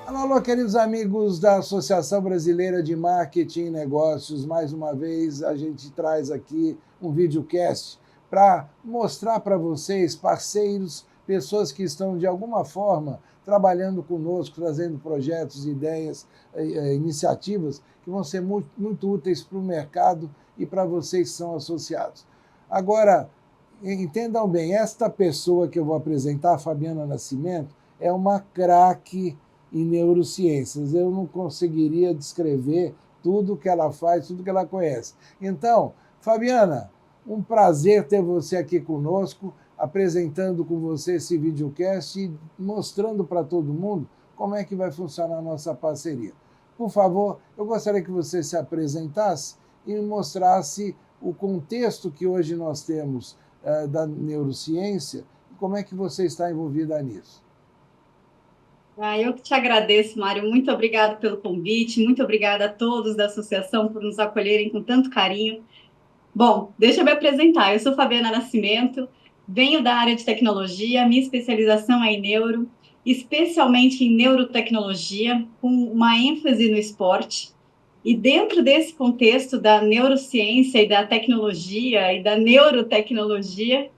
Alô, queridos amigos da Associação Brasileira de Marketing e Negócios. Mais uma vez, a gente traz aqui um videocast para mostrar para vocês, parceiros, pessoas que estão, de alguma forma, trabalhando conosco, trazendo projetos, ideias, iniciativas que vão ser muito úteis para o mercado e para vocês que são associados. Agora, entendam bem, esta pessoa que eu vou apresentar, a Fabiana Nascimento, é uma craque em neurociências. Eu não conseguiria descrever tudo que ela faz, tudo que ela conhece. Então, Fabiana, um prazer ter você aqui conosco, apresentando com você esse videocast e mostrando para todo mundo como é que vai funcionar a nossa parceria. Por favor, eu gostaria que você se apresentasse e mostrasse o contexto que hoje nós temos da neurociência e como é que você está envolvida nisso. Eu que te agradeço, Mário. Muito obrigada pelo convite, muito obrigada a todos da associação por nos acolherem com tanto carinho. Bom, deixa eu me apresentar. Eu sou Fabiana Nascimento, venho da área de tecnologia, minha especialização é em neuro, especialmente em neurotecnologia, com uma ênfase no esporte. E dentro desse contexto da neurociência e da tecnologia e da neurotecnologia,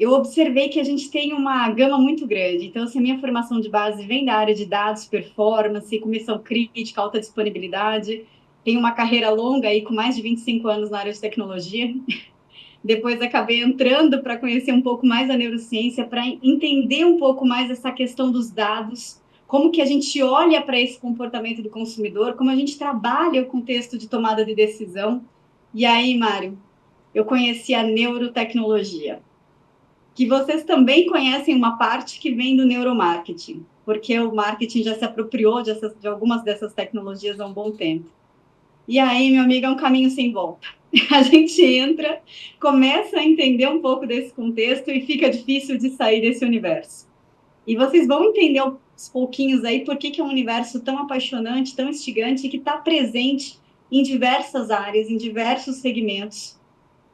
eu observei que a gente tem uma gama muito grande. Então, assim, a minha formação de base vem da área de dados, performance, comissão crítica, alta disponibilidade. Tenho uma carreira longa aí, com mais de 25 anos na área de tecnologia. Depois acabei entrando para conhecer um pouco mais a neurociência, para entender um pouco mais essa questão dos dados, como que a gente olha para esse comportamento do consumidor, como a gente trabalha o contexto de tomada de decisão. E aí, Mário, eu conheci a neurotecnologia, que vocês também conhecem uma parte que vem do neuromarketing, porque o marketing já se apropriou de algumas dessas tecnologias há um bom tempo. E aí, meu amigo, é um caminho sem volta. A gente entra, começa a entender um pouco desse contexto e fica difícil de sair desse universo. E vocês vão entender aos pouquinhos aí por que é um universo tão apaixonante, tão instigante, que está presente em diversas áreas, em diversos segmentos,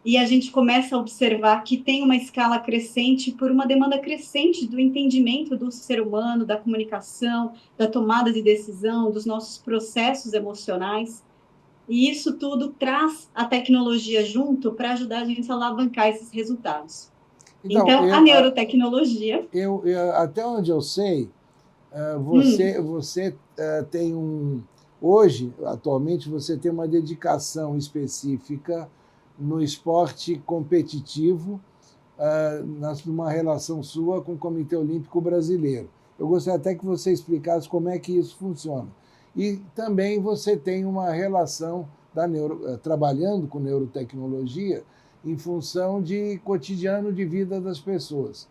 e a gente começa a observar que tem uma escala crescente por uma demanda crescente do entendimento do ser humano, da comunicação, da tomada de decisão, dos nossos processos emocionais. E isso tudo traz a tecnologia junto para ajudar a gente a alavancar esses resultados. Então, Então, a neurotecnologia... até onde eu sei, você tem hoje, atualmente, você tem uma dedicação específica no esporte competitivo, numa relação sua com o Comitê Olímpico Brasileiro. Eu gostaria até que você explicasse como é que isso funciona. E também você tem uma relação trabalhando com neurotecnologia em função de cotidiano de vida das pessoas.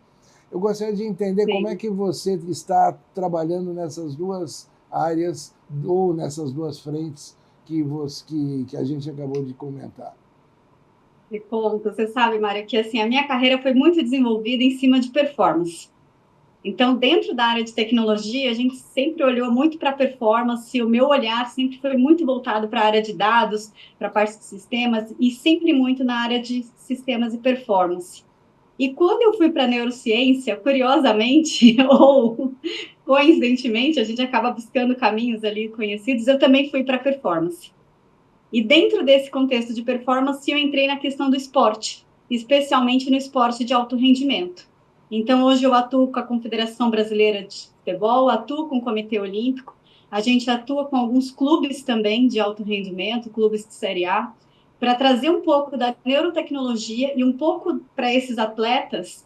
Eu gostaria de entender como é Sim. que você está trabalhando nessas duas áreas ou nessas duas frentes que a gente acabou de comentar. Me conta, você sabe, Mário, que assim, a minha carreira foi muito desenvolvida em cima de performance. Então, dentro da área de tecnologia, a gente sempre olhou muito para a performance, o meu olhar sempre foi muito voltado para a área de dados, para a parte de sistemas, e sempre muito na área de sistemas e performance. E quando eu fui para a neurociência, curiosamente, ou coincidentemente, a gente acaba buscando caminhos ali conhecidos, eu também fui para a performance. E dentro desse contexto de performance, eu entrei na questão do esporte, especialmente no esporte de alto rendimento. Então, hoje eu atuo com a Confederação Brasileira de Futebol, atuo com o Comitê Olímpico, a gente atua com alguns clubes também de alto rendimento, clubes de Série A, para trazer um pouco da neurotecnologia e um pouco para esses atletas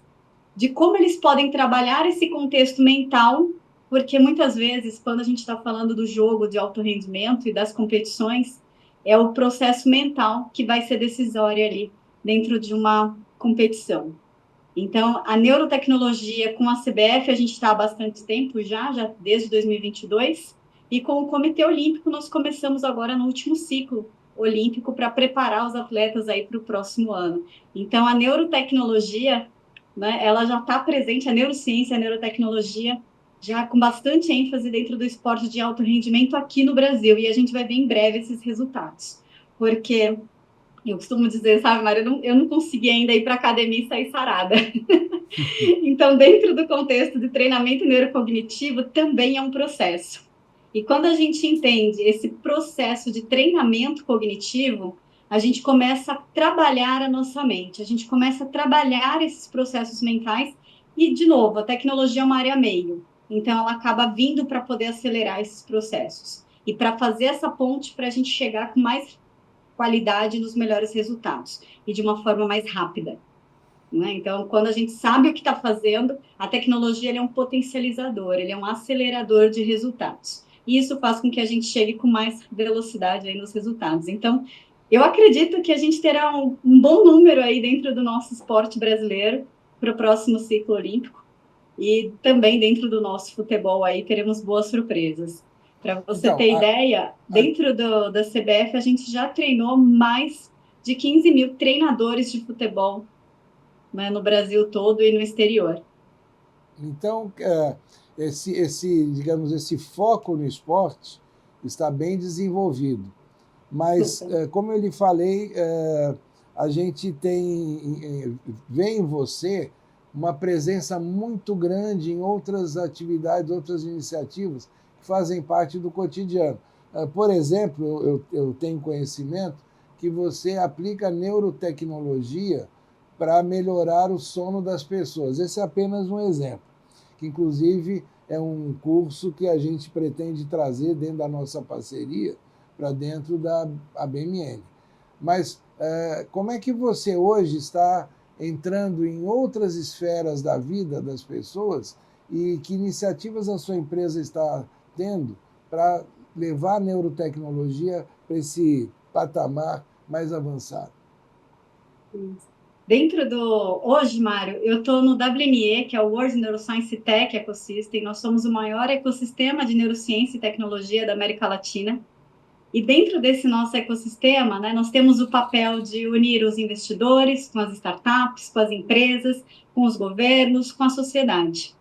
de como eles podem trabalhar esse contexto mental, porque muitas vezes, quando a gente está falando do jogo de alto rendimento e das competições, é o processo mental que vai ser decisório ali dentro de uma competição. Então, a neurotecnologia com a CBF, a gente está há bastante tempo já desde 2022, e com o Comitê Olímpico nós começamos agora no último ciclo olímpico para preparar os atletas aí para o próximo ano. Então, a neurotecnologia, né, ela já está presente, a neurociência, a neurotecnologia, já com bastante ênfase dentro do esporte de alto rendimento aqui no Brasil, e a gente vai ver em breve esses resultados, porque Eu costumo dizer, sabe, Mário, eu não consegui ainda ir para a academia e sair sarada. Então, dentro do contexto de treinamento neurocognitivo, também é um processo. E quando a gente entende esse processo de treinamento cognitivo, a gente começa a trabalhar a nossa mente, a gente começa a trabalhar esses processos mentais. E, de novo, a tecnologia é uma área meio. Então, ela acaba vindo para poder acelerar esses processos. E para fazer essa ponte para a gente chegar com mais qualidade nos melhores resultados. E de uma forma mais rápida. Né? Então, quando a gente sabe o que está fazendo, a tecnologia ele é um potencializador, ele é um acelerador de resultados. E isso faz com que a gente chegue com mais velocidade aí nos resultados. Então, eu acredito que a gente terá um bom número aí dentro do nosso esporte brasileiro para o próximo ciclo olímpico. E também dentro do nosso futebol aí teremos boas surpresas. Para você Então, ter ideia, dentro da CBF a gente já treinou mais de 15 mil treinadores de futebol, né, no Brasil todo e no exterior. então digamos, esse foco no esporte está bem desenvolvido. Mas, Super. como eu lhe falei, a gente vê em você uma presença muito grande em outras atividades, outras iniciativas que fazem parte do cotidiano. Por exemplo, eu tenho conhecimento que você aplica neurotecnologia para melhorar o sono das pessoas. Esse é apenas um exemplo, que inclusive é um curso que a gente pretende trazer dentro da nossa parceria para dentro da ABMN. Mas como é que você hoje está entrando em outras esferas da vida das pessoas e que iniciativas a sua empresa está tendo para levar a neurotecnologia para esse patamar mais avançado? Dentro do. Hoje, Mário, eu estou no WNE, que é o World Neuroscience Tech Ecosystem. Nós somos o maior ecossistema de neurociência e tecnologia da América Latina. E dentro desse nosso ecossistema, né, nós temos o papel de unir os investidores com as startups, com as empresas, com os governos, com a sociedade.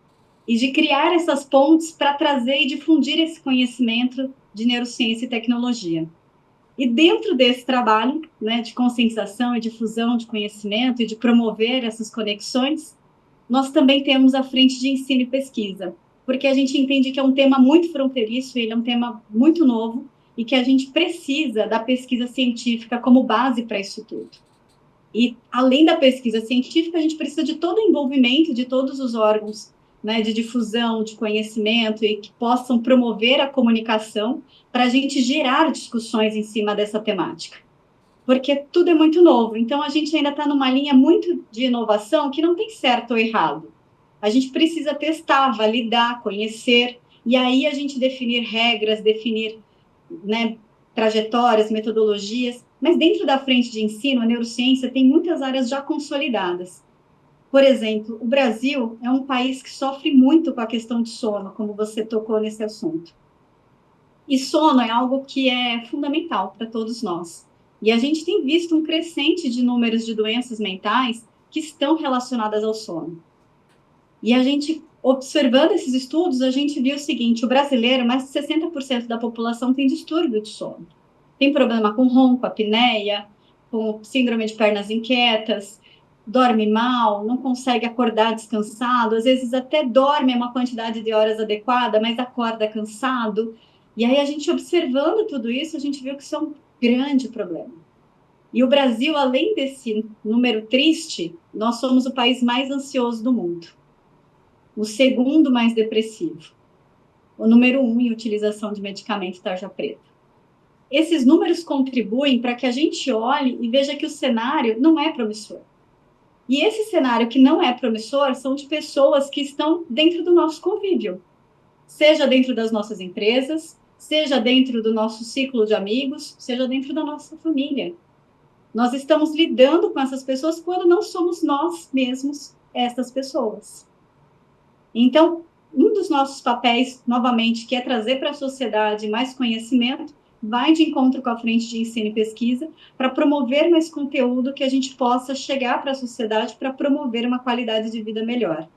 E de criar essas pontes para trazer e difundir esse conhecimento de neurociência e tecnologia. E dentro desse trabalho, né, de conscientização e difusão de conhecimento e de promover essas conexões, nós também temos a frente de ensino e pesquisa, porque a gente entende que é um tema muito fronteiriço, ele é um tema muito novo e que a gente precisa da pesquisa científica como base para isso tudo. E, além da pesquisa científica, a gente precisa de todo o envolvimento de todos os órgãos, né, de difusão, de conhecimento e que possam promover a comunicação para a gente gerar discussões em cima dessa temática. Porque tudo é muito novo, então a gente ainda está numa linha muito de inovação que não tem certo ou errado. A gente precisa testar, validar, conhecer, e aí a gente definir regras, definir, né, trajetórias, metodologias, mas dentro da frente de ensino, a neurociência tem muitas áreas já consolidadas. Por exemplo, o Brasil é um país que sofre muito com a questão de sono, como você tocou nesse assunto. E sono é algo que é fundamental para todos nós. E a gente tem visto um crescente de números de doenças mentais que estão relacionadas ao sono. E a gente, observando esses estudos, a gente viu o seguinte: o brasileiro, mais de 60% da população tem distúrbio de sono. Tem problema com ronco, apneia, com síndrome de pernas inquietas, dorme mal, não consegue acordar descansado, às vezes até dorme uma quantidade de horas adequada, mas acorda cansado. E aí a gente observando tudo isso, a gente viu que isso é um grande problema. E o Brasil, além desse número triste, nós somos o país mais ansioso do mundo, o segundo mais depressivo, o número 1 em utilização de medicamento tarja preta. Esses números contribuem para que a gente olhe e veja que o cenário não é promissor. E esse cenário que não é promissor são de pessoas que estão dentro do nosso convívio, seja dentro das nossas empresas, seja dentro do nosso ciclo de amigos, seja dentro da nossa família. Nós estamos lidando com essas pessoas quando não somos nós mesmos essas pessoas. Então, um dos nossos papéis, novamente, que é trazer para a sociedade mais conhecimento, vai de encontro com a frente de ensino e pesquisa, para promover mais conteúdo que a gente possa chegar para a sociedade para promover uma qualidade de vida melhor.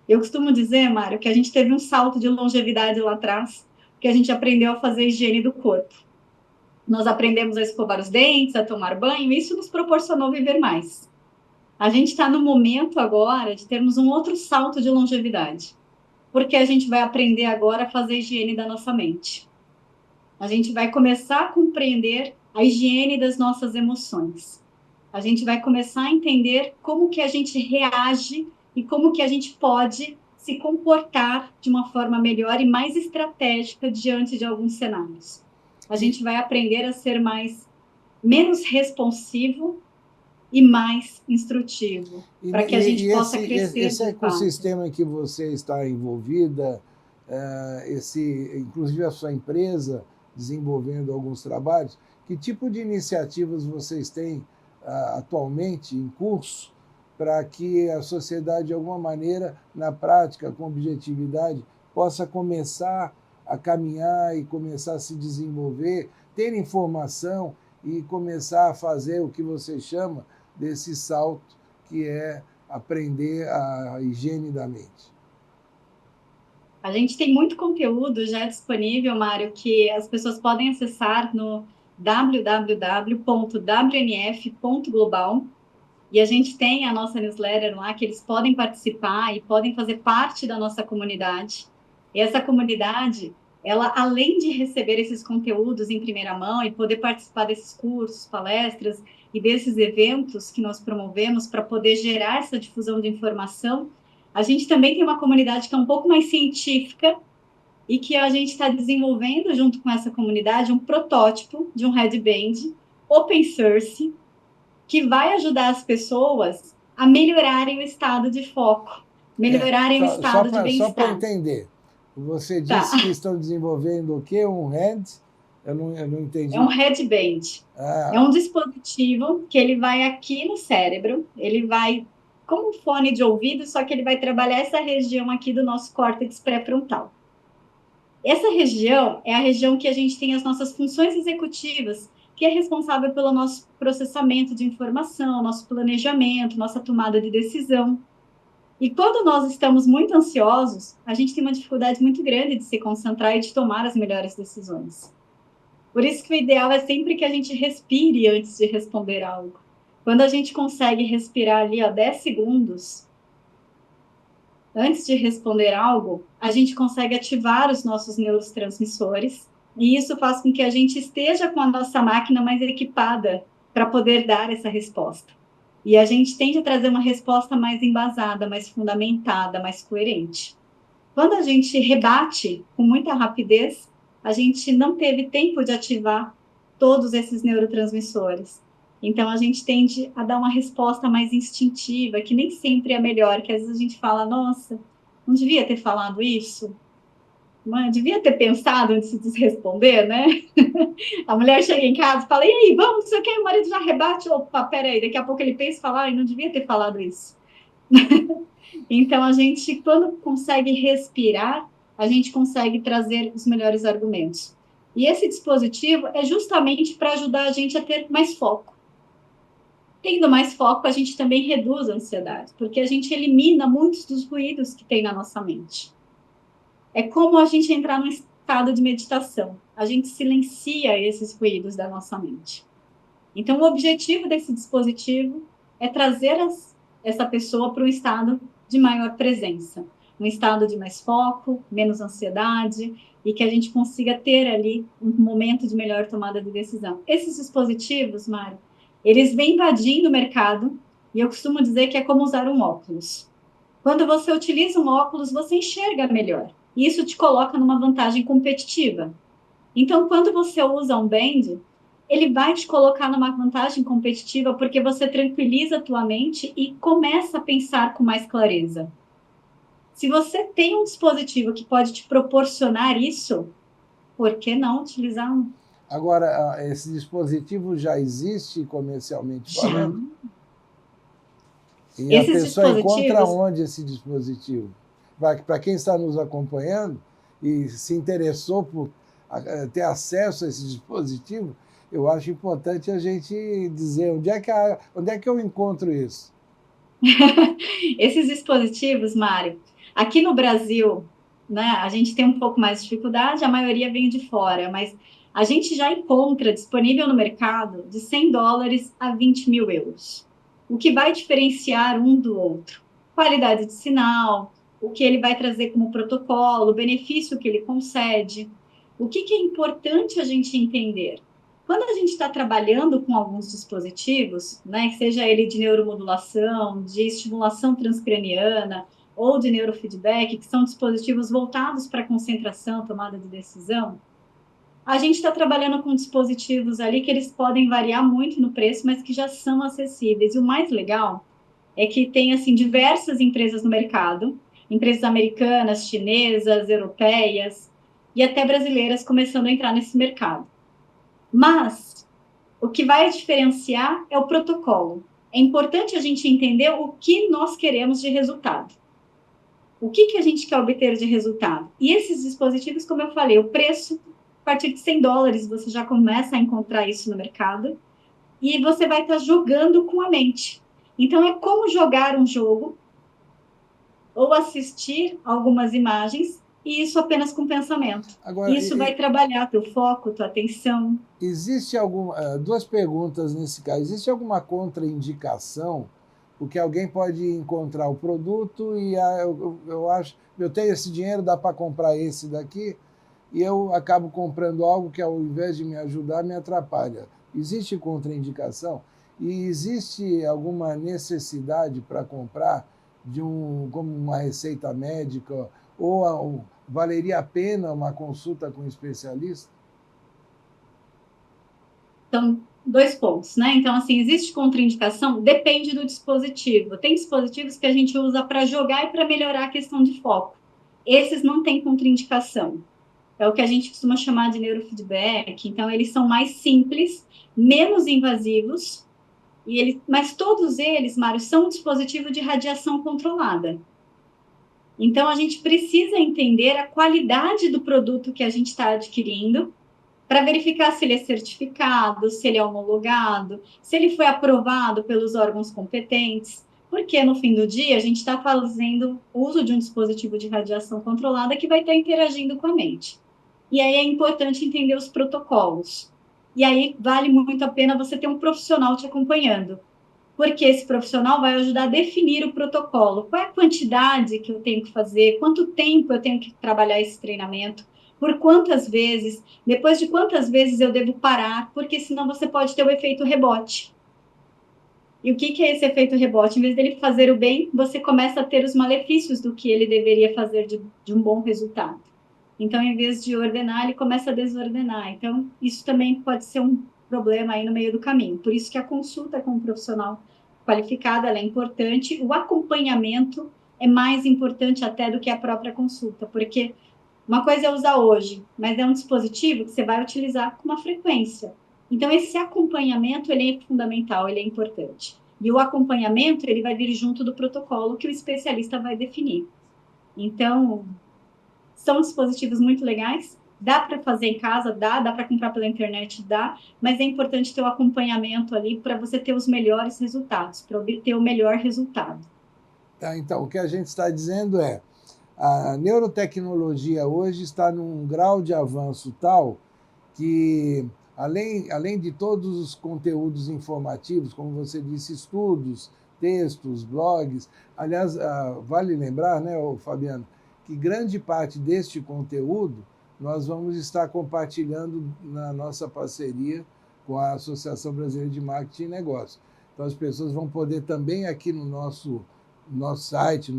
Eu costumo dizer, Mário, que a gente teve um salto de longevidade lá atrás, que a gente aprendeu a fazer higiene do corpo. nós aprendemos a escovar os dentes, a tomar banho, e isso nos proporcionou viver mais. A gente está no momento agora de termos um outro salto de longevidade, porque a gente vai aprender agora a fazer a higiene da nossa mente. A gente vai começar a compreender a higiene das nossas emoções. A gente vai começar a entender como que a gente reage e como que a gente pode se comportar de uma forma melhor e mais estratégica diante de alguns cenários. A gente vai aprender a ser menos responsivo e mais instrutivo, para que a gente possa crescer. Esse ecossistema em que você está envolvida, inclusive a sua empresa desenvolvendo alguns trabalhos, que tipo de iniciativas vocês têm atualmente em curso para que a sociedade, de alguma maneira, na prática, com objetividade, possa começar a caminhar e começar a se desenvolver, ter informação e começar a fazer o que você chama desse salto, que é aprender a higiene da mente? A gente tem muito conteúdo já disponível, Mário, que as pessoas podem acessar no www.wnf.global. E a gente tem a nossa newsletter lá, que eles podem participar e podem fazer parte da nossa comunidade. E essa comunidade, ela, além de receber esses conteúdos em primeira mão e poder participar desses cursos, palestras e desses eventos que nós promovemos para poder gerar essa difusão de informação, a gente também tem uma comunidade que é um pouco mais científica e que a gente está desenvolvendo, junto com essa comunidade, um protótipo de um headband open source, que vai ajudar as pessoas a melhorarem o estado de foco, melhorarem o estado de bem-estar. Só para entender, você disse que estão desenvolvendo o quê? Um head? Eu não entendi. É um headband. É um dispositivo que ele vai aqui no cérebro, ele vai como um fone de ouvido, só que ele vai trabalhar essa região aqui do nosso córtex pré-frontal. Essa região é a região que a gente tem as nossas funções executivas, que é responsável pelo nosso processamento de informação, nosso planejamento, nossa tomada de decisão. E quando nós estamos muito ansiosos, a gente tem uma dificuldade muito grande de se concentrar e de tomar as melhores decisões. Por isso que o ideal é sempre que a gente respire antes de responder algo. Quando a gente consegue respirar ali, 10 segundos, antes de responder algo, a gente consegue ativar os nossos neurotransmissores, e isso faz com que a gente esteja com a nossa máquina mais equipada para poder dar essa resposta. E a gente tende a trazer uma resposta mais embasada, mais fundamentada, mais coerente. Quando a gente rebate com muita rapidez, a gente não teve tempo de ativar todos esses neurotransmissores. Então, a gente tende a dar uma resposta mais instintiva, que nem sempre é a melhor, que às vezes a gente fala, nossa, não devia ter falado isso, não devia ter pensado antes de responder, né? A mulher chega em casa e fala, e aí, vamos, não sei o que, o marido já rebate, opa, peraí, daqui a pouco ele pensa e fala, ai, não devia ter falado isso. Então, a gente, quando consegue respirar, a gente consegue trazer os melhores argumentos. E esse dispositivo é justamente para ajudar a gente a ter mais foco. Tendo mais foco, a gente também reduz a ansiedade, porque a gente elimina muitos dos ruídos que tem na nossa mente. É como a gente entrar num estado de meditação. A gente silencia esses ruídos da nossa mente. Então, o objetivo desse dispositivo é trazer essa pessoa para um estado de maior presença, um estado de mais foco, menos ansiedade, e que a gente consiga ter ali um momento de melhor tomada de decisão. Esses dispositivos, Mário, eles vêm invadindo o mercado, e eu costumo dizer que é como usar um óculos. Quando você utiliza um óculos, você enxerga melhor, e isso te coloca numa vantagem competitiva. Então, quando você usa um band, ele vai te colocar numa vantagem competitiva porque você tranquiliza a tua mente e começa a pensar com mais clareza. Se você tem um dispositivo que pode te proporcionar isso, por que não utilizar um? Agora, esse dispositivo já existe comercialmente falando? E a pessoa encontra onde esse dispositivo? Para quem está nos acompanhando e se interessou por ter acesso a esse dispositivo, eu acho importante a gente dizer onde é que eu encontro isso. Esses dispositivos, Mário, aqui no Brasil, né, a gente tem um pouco mais de dificuldade, a maioria vem de fora, mas a gente já encontra disponível no mercado de US$ 100 a 20 mil euros. O que vai diferenciar um do outro? Qualidade de sinal, o que ele vai trazer como protocolo, o benefício que ele concede. O que é importante a gente entender? Quando a gente está trabalhando com alguns dispositivos, né, seja ele de neuromodulação, de estimulação transcraniana ou de neurofeedback, que são dispositivos voltados para concentração, tomada de decisão, a gente está trabalhando com dispositivos ali que eles podem variar muito no preço, mas que já são acessíveis. E o mais legal é que tem assim diversas empresas no mercado, empresas americanas, chinesas, europeias e até brasileiras começando a entrar nesse mercado. Mas o que vai diferenciar é o protocolo. É importante a gente entender o que nós queremos de resultado. O que a gente quer obter de resultado? E esses dispositivos, como eu falei, o preço, a partir de US$ 100, você já começa a encontrar isso no mercado, e você vai estar jogando com a mente. Então, é como jogar um jogo ou assistir algumas imagens, e isso apenas com pensamento. Agora, Isso vai trabalhar teu foco, tua atenção. existe alguma, duas perguntas nesse caso. Existe alguma contraindicação? Porque alguém pode encontrar o produto e eu acho, eu tenho esse dinheiro, dá para comprar esse daqui, e eu acabo comprando algo que, ao invés de me ajudar, me atrapalha. Existe contraindicação? E existe alguma necessidade para comprar como uma receita médica, ou valeria a pena uma consulta com um especialista? Então, 2 pontos, né? Então, assim, existe contraindicação? Depende do dispositivo. Tem dispositivos que a gente usa para jogar e para melhorar a questão de foco. Esses não têm contraindicação. É o que a gente costuma chamar de neurofeedback. Então, eles são mais simples, menos invasivos, mas todos eles, Mário, são um dispositivo de radiação controlada. Então, a gente precisa entender a qualidade do produto que a gente está adquirindo para verificar se ele é certificado, se ele é homologado, se ele foi aprovado pelos órgãos competentes, porque no fim do dia a gente está fazendo uso de um dispositivo de radiação controlada que vai estar interagindo com a mente. E aí é importante entender os protocolos. E aí vale muito a pena você ter um profissional te acompanhando, porque esse profissional vai ajudar a definir o protocolo. Qual é a quantidade que eu tenho que fazer? Quanto tempo eu tenho que trabalhar esse treinamento? Por quantas vezes? Depois de quantas vezes eu devo parar? Porque senão você pode ter o efeito rebote. E o que é esse efeito rebote? Em vez dele fazer o bem, você começa a ter os malefícios do que ele deveria fazer de um bom resultado. Então, em vez de ordenar, ele começa a desordenar. Então, isso também pode ser um problema aí no meio do caminho. Por isso que a consulta com um profissional qualificado é importante. O acompanhamento é mais importante até do que a própria consulta, porque uma coisa é usar hoje, mas é um dispositivo que você vai utilizar com uma frequência. Então, esse acompanhamento ele é fundamental, ele é importante. E o acompanhamento ele vai vir junto do protocolo que o especialista vai definir. Então, são dispositivos muito legais, dá para fazer em casa, dá para comprar pela internet, dá, mas é importante ter o acompanhamento ali para você ter os melhores resultados, para obter o melhor resultado. Tá, então, o que a gente está dizendo é a neurotecnologia hoje está num grau de avanço tal que, além de todos os conteúdos informativos, como você disse, estudos, textos, blogs, aliás, vale lembrar, né, Fabiano, que grande parte deste conteúdo nós vamos estar compartilhando na nossa parceria com a Associação Brasileira de Marketing e Negócios. Então, as pessoas vão poder também aqui no nosso site,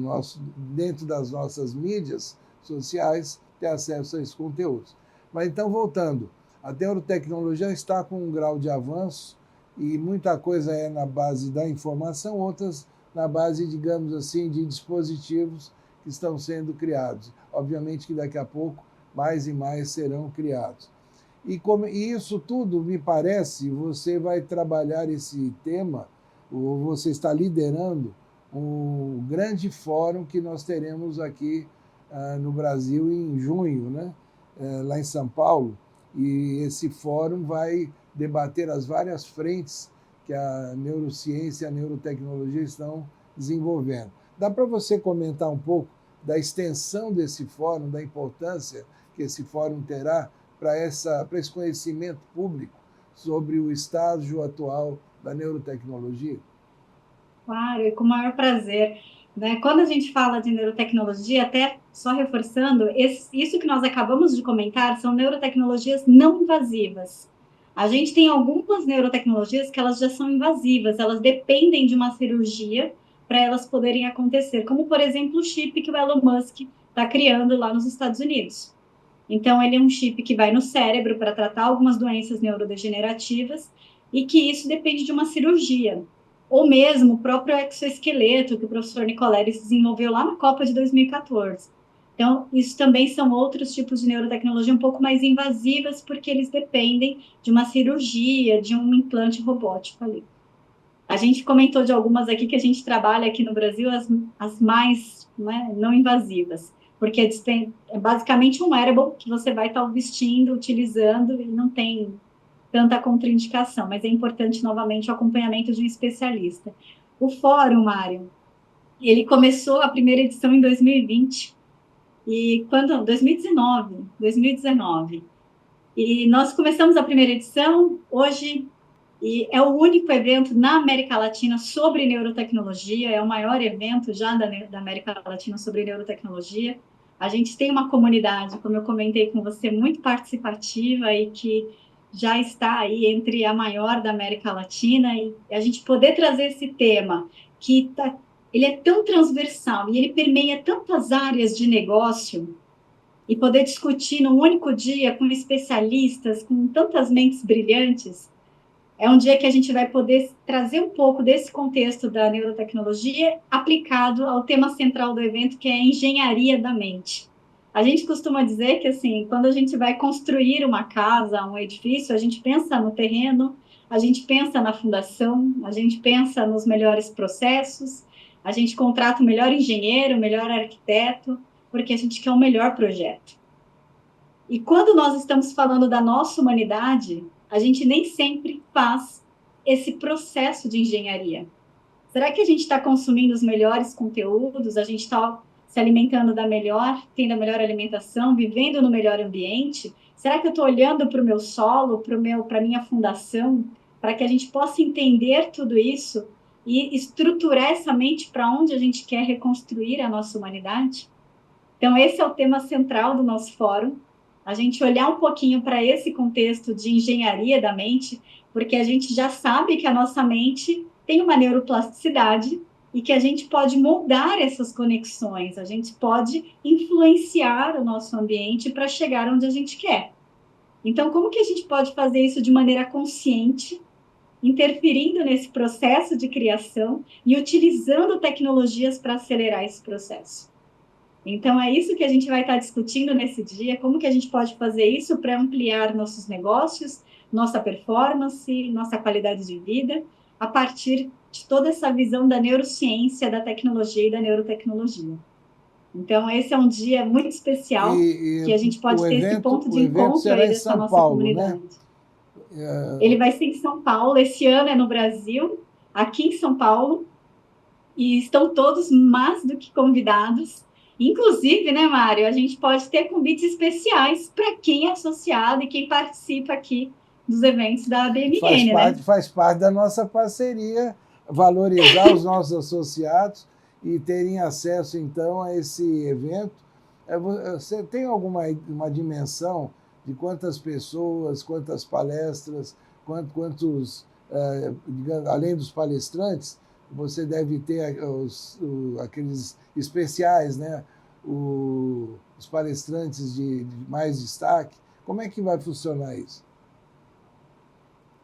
dentro das nossas mídias sociais, ter acesso a esses conteúdos. Mas então, voltando, a neurotecnologia está com um grau de avanço e muita coisa é na base da informação, outras na base, digamos assim, de dispositivos que estão sendo criados. Obviamente que daqui a pouco mais e mais serão criados. E isso tudo, me parece, você vai trabalhar esse tema, ou você está liderando um grande fórum que nós teremos aqui no Brasil em junho, né? Lá em São Paulo. E esse fórum vai debater as várias frentes que a neurociência e a neurotecnologia estão desenvolvendo. Dá para você comentar um pouco da extensão desse fórum, da importância que esse fórum terá para esse conhecimento público sobre o estágio atual da neurotecnologia? Claro, e com o maior prazer. Né? Quando a gente fala de neurotecnologia, até só reforçando, isso que nós acabamos de comentar são neurotecnologias não invasivas. A gente tem algumas neurotecnologias que elas já são invasivas, elas dependem de uma cirurgia para elas poderem acontecer, como, por exemplo, o chip que o Elon Musk está criando lá nos Estados Unidos. Então, ele é um chip que vai no cérebro para tratar algumas doenças neurodegenerativas e que isso depende de uma cirurgia. Ou mesmo o próprio exoesqueleto que o professor Nicoleles desenvolveu lá na Copa de 2014. Então, isso também são outros tipos de neurotecnologia um pouco mais invasivas, porque eles dependem de uma cirurgia, de um implante robótico ali. A gente comentou de algumas aqui que a gente trabalha aqui no Brasil, as mais, né, não invasivas, porque é basicamente um wearable que você vai estar vestindo, utilizando, e não tem tanta contraindicação, mas é importante, novamente, o acompanhamento de um especialista. O fórum, Mário, ele começou a primeira edição em 2020, e quando 2019, e nós começamos a primeira edição, hoje, e é o único evento na América Latina sobre neurotecnologia, é o maior evento já da América Latina sobre neurotecnologia. A gente tem uma comunidade, como eu comentei com você, muito participativa e que já está aí entre a maior da América Latina, e a gente poder trazer esse tema, ele é tão transversal e ele permeia tantas áreas de negócio, e poder discutir num único dia com especialistas, com tantas mentes brilhantes, é um dia que a gente vai poder trazer um pouco desse contexto da neurotecnologia aplicado ao tema central do evento, que é a engenharia da mente. A gente costuma dizer que, assim, quando a gente vai construir uma casa, um edifício, a gente pensa no terreno, a gente pensa na fundação, a gente pensa nos melhores processos, a gente contrata o melhor engenheiro, o melhor arquiteto, porque a gente quer o melhor projeto. E quando nós estamos falando da nossa humanidade, a gente nem sempre faz esse processo de engenharia. Será que a gente está consumindo os melhores conteúdos? A gente está se alimentando tendo a melhor alimentação, vivendo no melhor ambiente? Será que eu estou olhando para o meu solo, para a minha fundação, para que a gente possa entender tudo isso e estruturar essa mente para onde a gente quer reconstruir a nossa humanidade? Então, esse é o tema central do nosso fórum, a gente olhar um pouquinho para esse contexto de engenharia da mente, porque a gente já sabe que a nossa mente tem uma neuroplasticidade e que a gente pode moldar essas conexões, a gente pode influenciar o nosso ambiente para chegar onde a gente quer. Então, como que a gente pode fazer isso de maneira consciente, interferindo nesse processo de criação e utilizando tecnologias para acelerar esse processo? Então, é isso que a gente vai estar discutindo nesse dia, como que a gente pode fazer isso para ampliar nossos negócios, nossa performance, nossa qualidade de vida, a partir de toda essa visão da neurociência, da tecnologia e da neurotecnologia. Então, esse é um dia muito especial, que a gente pode ter esse ponto de o evento encontro será aí em dessa São nossa Paulo, né? comunidade. Ele vai ser em São Paulo, esse ano é no Brasil, aqui em São Paulo, e estão todos mais do que convidados. Inclusive, né, Mário, a gente pode ter convites especiais para quem é associado e quem participa aqui dos eventos da BMN, né? Faz parte da nossa parceria valorizar os nossos associados e terem acesso, então, a esse evento. Você tem alguma uma dimensão de quantas pessoas, quantas palestras, quantos, além dos palestrantes, você deve ter aqueles especiais, né? Os palestrantes de mais destaque. Como é que vai funcionar isso?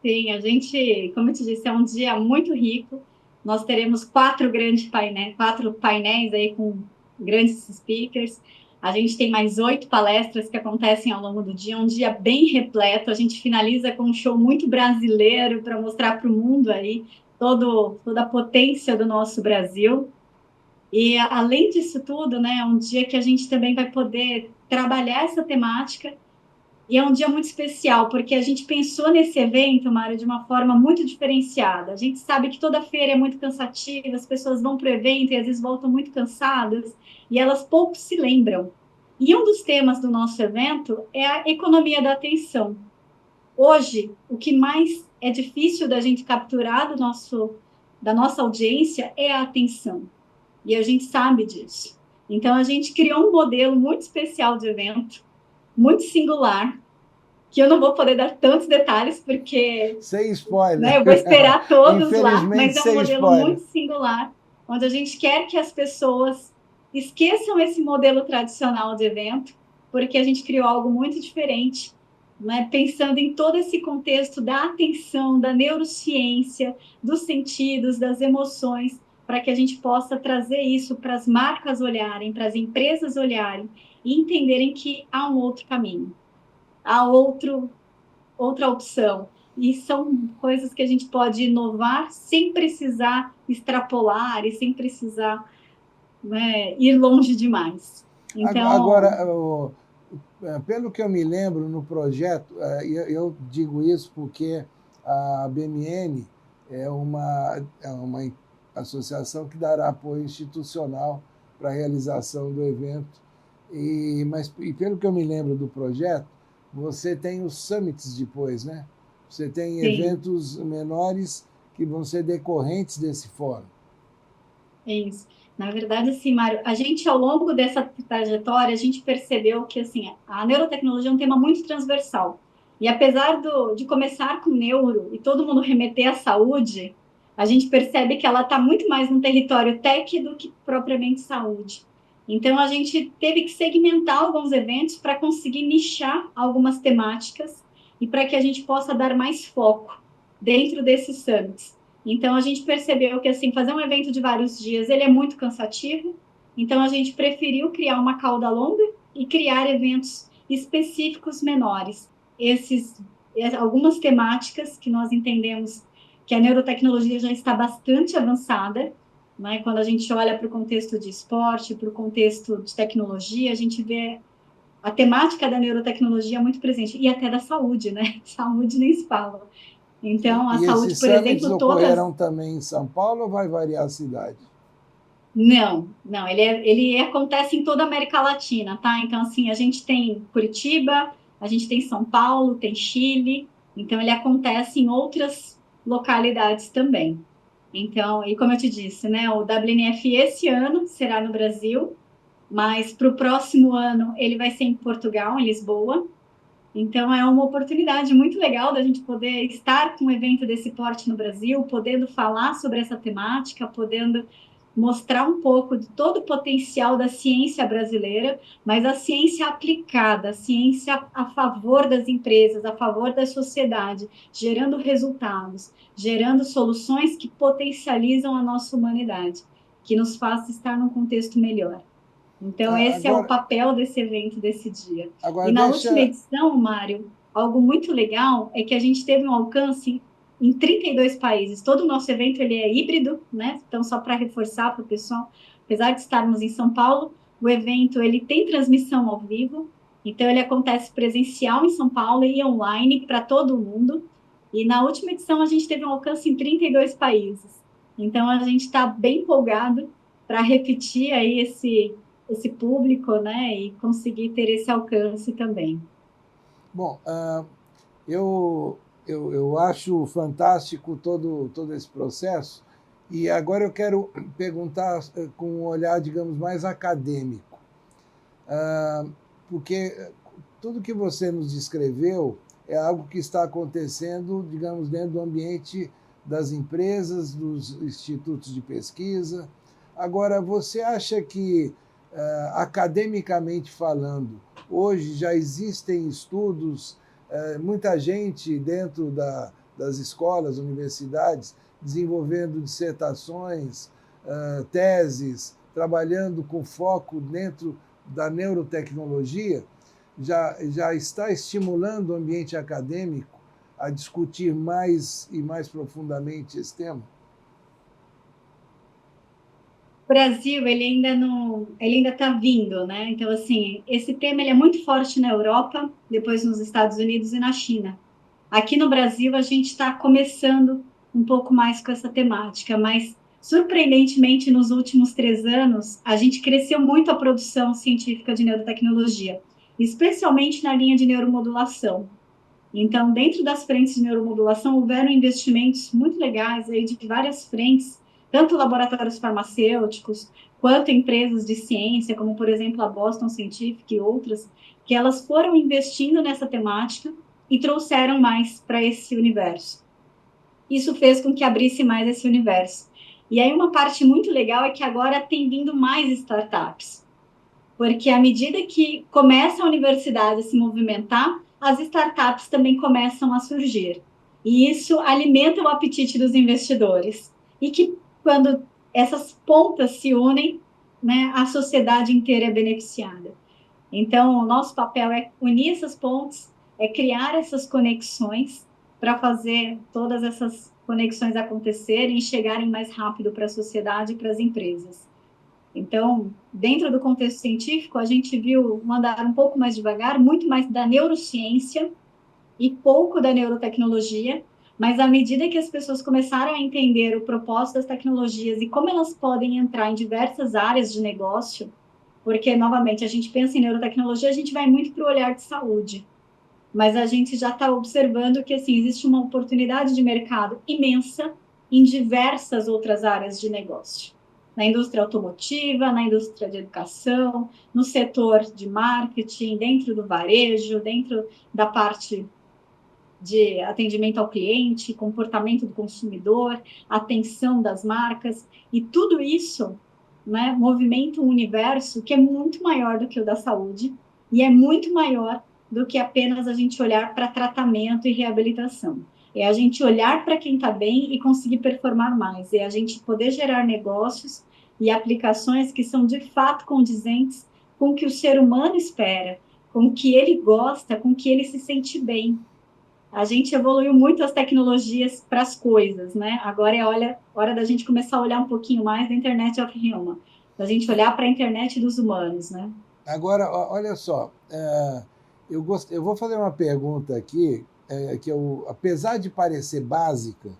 Sim, a gente, como eu te disse, é um dia muito rico. Nós teremos quatro painéis aí com grandes speakers. A gente tem mais 8 palestras que acontecem ao longo do dia, um dia bem repleto. A gente finaliza com um show muito brasileiro para mostrar para o mundo aí toda a potência do nosso Brasil. E além disso tudo, né, é um dia que a gente também vai poder trabalhar essa temática e é um dia muito especial, porque a gente pensou nesse evento, Mário, de uma forma muito diferenciada. A gente sabe que toda feira é muito cansativa, as pessoas vão para o evento e às vezes voltam muito cansadas, e elas pouco se lembram. E um dos temas do nosso evento é a economia da atenção. Hoje, o que mais é difícil da gente capturar da nossa audiência é a atenção. E a gente sabe disso. Então, a gente criou um modelo muito especial de evento, muito singular, que eu não vou poder dar tantos detalhes, porque, Sem spoiler. né, eu vou esperar todos lá, Infelizmente, mas é um sem modelo spoiler. muito singular, onde a gente quer que as pessoas esqueçam esse modelo tradicional de evento, porque a gente criou algo muito diferente, né, pensando em todo esse contexto da atenção, da neurociência, dos sentidos, das emoções, para que a gente possa trazer isso para as marcas olharem, para as empresas olharem e entenderem que há um outro caminho, há outra opção. E são coisas que a gente pode inovar sem precisar extrapolar e sem precisar, né, ir longe demais. Então, Agora, pelo que eu me lembro no projeto, eu digo isso porque a BMN é uma associação que dará apoio institucional para a realização do evento. E pelo que eu me lembro do projeto, você tem os summits depois, né? Você tem sim, eventos menores que vão ser decorrentes desse fórum. é isso. Na verdade, assim, Mário, a gente, ao longo dessa trajetória, a gente percebeu que, assim, a neurotecnologia é um tema muito transversal. E apesar de começar com neuro e todo mundo remeter à saúde, a gente percebe que ela está muito mais no território tech do que propriamente saúde. Então, a gente teve que segmentar alguns eventos para conseguir nichar algumas temáticas e para que a gente possa dar mais foco dentro desses summits. Então, a gente percebeu que, assim, fazer um evento de vários dias, ele é muito cansativo. Então, a gente preferiu criar uma cauda longa e criar eventos específicos menores. Algumas temáticas que nós entendemos que a neurotecnologia já está bastante avançada, né? Quando a gente olha para o contexto de esporte, para o contexto de tecnologia, a gente vê a temática da neurotecnologia muito presente, e até da saúde, né? Saúde nem se fala. Então, a E saúde, esses por summits exemplo, todas. ocorrerão também em São Paulo ou vai variar a cidade? Não, não, ele acontece em toda a América Latina, tá? Então, assim, a gente tem Curitiba, a gente tem São Paulo, tem Chile, então ele acontece em outras localidades também. Então, e como eu te disse, né, o WNF esse ano será no Brasil, mas para o próximo ano ele vai ser em Portugal, em Lisboa. Então, é uma oportunidade muito legal da gente poder estar com um evento desse porte no Brasil, podendo falar sobre essa temática, podendo mostrar um pouco de todo o potencial da ciência brasileira, mas a ciência aplicada, a ciência a favor das empresas, a favor da sociedade, gerando resultados, gerando soluções que potencializam a nossa humanidade, que nos faça estar num contexto melhor. Então, esse é o Agora, papel desse evento, desse dia. E agora na última deixa. edição, Mário, algo muito legal é que a gente teve um alcance em 32 países. Todo o nosso evento ele é híbrido, né? Então, só para reforçar para o pessoal, apesar de estarmos em São Paulo, o evento ele tem transmissão ao vivo. Então, ele acontece presencial em São Paulo e online para todo mundo. E na última edição, a gente teve um alcance em 32 países. Então, a gente está bem empolgado para repetir aí esse público, né, e conseguir ter esse alcance também. Bom, eu, eu acho fantástico todo esse processo e agora eu quero perguntar com um olhar, digamos, mais acadêmico, porque tudo que você nos descreveu é algo que está acontecendo, digamos, dentro do ambiente das empresas, dos institutos de pesquisa. Agora, você acha que, academicamente falando, hoje já existem estudos, muita gente dentro das escolas, universidades, desenvolvendo dissertações, teses, trabalhando com foco dentro da neurotecnologia, já está estimulando o ambiente acadêmico a discutir mais e mais profundamente esse tema? O Brasil, ele ainda não, ele ainda está vindo, né? Então, assim, esse tema ele é muito forte na Europa, depois nos Estados Unidos e na China. Aqui no Brasil, a gente está começando um pouco mais com essa temática, mas Surpreendentemente, nos últimos 3 anos, a gente cresceu muito a produção científica de neurotecnologia, especialmente na linha de neuromodulação. Então, dentro das frentes de neuromodulação, houveram investimentos muito legais aí de várias frentes, tanto laboratórios farmacêuticos, quanto empresas de ciência, como, por exemplo, a Boston Scientific e outras, que elas foram investindo nessa temática e trouxeram mais para esse universo. Isso fez com que abrisse mais esse universo. E aí uma parte muito legal é que agora tem vindo mais startups, porque à medida que começa a universidade a se movimentar, as startups também começam a surgir. E isso alimenta o apetite dos investidores. E que quando essas pontas se unem, né, a sociedade inteira é beneficiada. Então, o nosso papel é unir essas pontes, é criar essas conexões para fazer todas essas conexões acontecerem e chegarem mais rápido para a sociedade e para as empresas. Então, dentro do contexto científico, a gente viu um andar um pouco mais devagar, muito mais da neurociência e pouco da neurotecnologia, mas à medida que as pessoas começaram a entender o propósito das tecnologias e como elas podem entrar em diversas áreas de negócio, porque, novamente, a gente pensa em neurotecnologia, a gente vai muito para o olhar de saúde, mas a gente já está observando que, assim, existe uma oportunidade de mercado imensa em diversas outras áreas de negócio. Na indústria automotiva, na indústria de educação, no setor de marketing, dentro do varejo, dentro da parte de atendimento ao cliente, comportamento do consumidor, atenção das marcas, e tudo isso, né, movimenta um universo que é muito maior do que o da saúde e é muito maior do que apenas a gente olhar para tratamento e reabilitação. É a gente olhar para quem está bem e conseguir performar mais, é a gente poder gerar negócios e aplicações que são de fato condizentes com o que o ser humano espera, com o que ele gosta, com o que ele se sente bem. A gente evoluiu muito as tecnologias para as coisas, né? Agora é hora da gente começar a olhar um pouquinho mais da Internet of Human, da gente olhar para a internet dos humanos, né? Agora, olha só, eu vou fazer uma pergunta aqui, que apesar de parecer básica,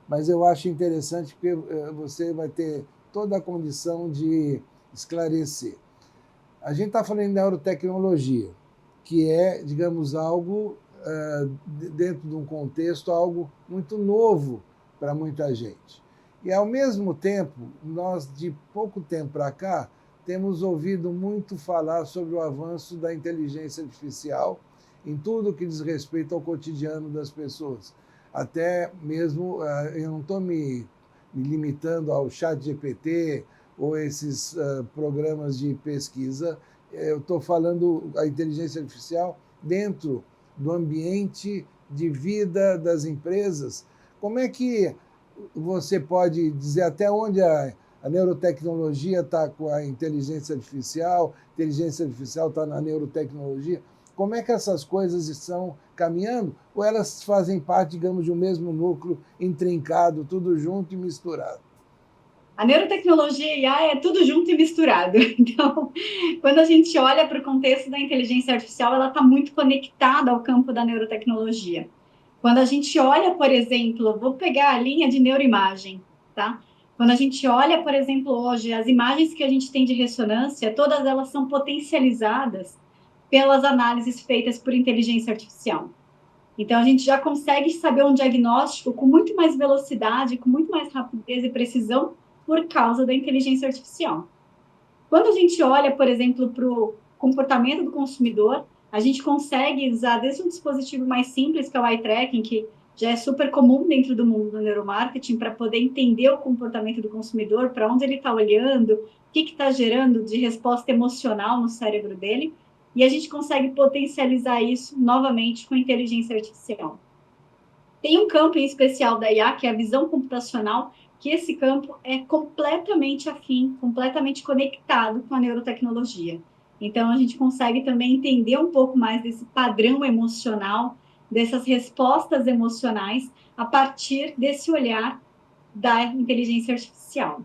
mas eu acho interessante porque você vai ter toda a condição de esclarecer. A gente está falando de neurotecnologia, que é, digamos, algo, dentro de um contexto, algo muito novo para muita gente. E, ao mesmo tempo, nós, de pouco tempo para cá, temos ouvido muito falar sobre o avanço da inteligência artificial em tudo que diz respeito ao cotidiano das pessoas. Até mesmo, eu não estou me limitando ao chat GPT ou esses programas de pesquisa, eu estou falando a inteligência artificial dentro do ambiente de vida das empresas. Como é que você pode dizer até onde a neurotecnologia está com a inteligência artificial está na neurotecnologia? Como é que essas coisas estão caminhando? Ou elas fazem parte, digamos, de um mesmo núcleo intrincado, tudo junto e misturado? A neurotecnologia e a AI é tudo junto e misturado. Então, quando a gente olha para o contexto da inteligência artificial, ela está muito conectada ao campo da neurotecnologia. Quando a gente olha, por exemplo, vou pegar a linha de neuroimagem, tá? Quando a gente olha, por exemplo, hoje, as imagens que a gente tem de ressonância, todas elas são potencializadas pelas análises feitas por inteligência artificial. Então, a gente já consegue saber um diagnóstico com muito mais velocidade, com muito mais rapidez e precisão por causa da inteligência artificial. Quando a gente olha, por exemplo, para o comportamento do consumidor, a gente consegue usar desde um dispositivo mais simples, que é o eye tracking, que já é super comum dentro do mundo do neuromarketing, para poder entender o comportamento do consumidor, para onde ele está olhando, o que está gerando de resposta emocional no cérebro dele, e a gente consegue potencializar isso novamente com inteligência artificial. Tem um campo em especial da IA, que é a visão computacional, que esse campo é completamente afim, completamente conectado com a neurotecnologia. Então, a gente consegue também entender um pouco mais desse padrão emocional, dessas respostas emocionais, a partir desse olhar da inteligência artificial.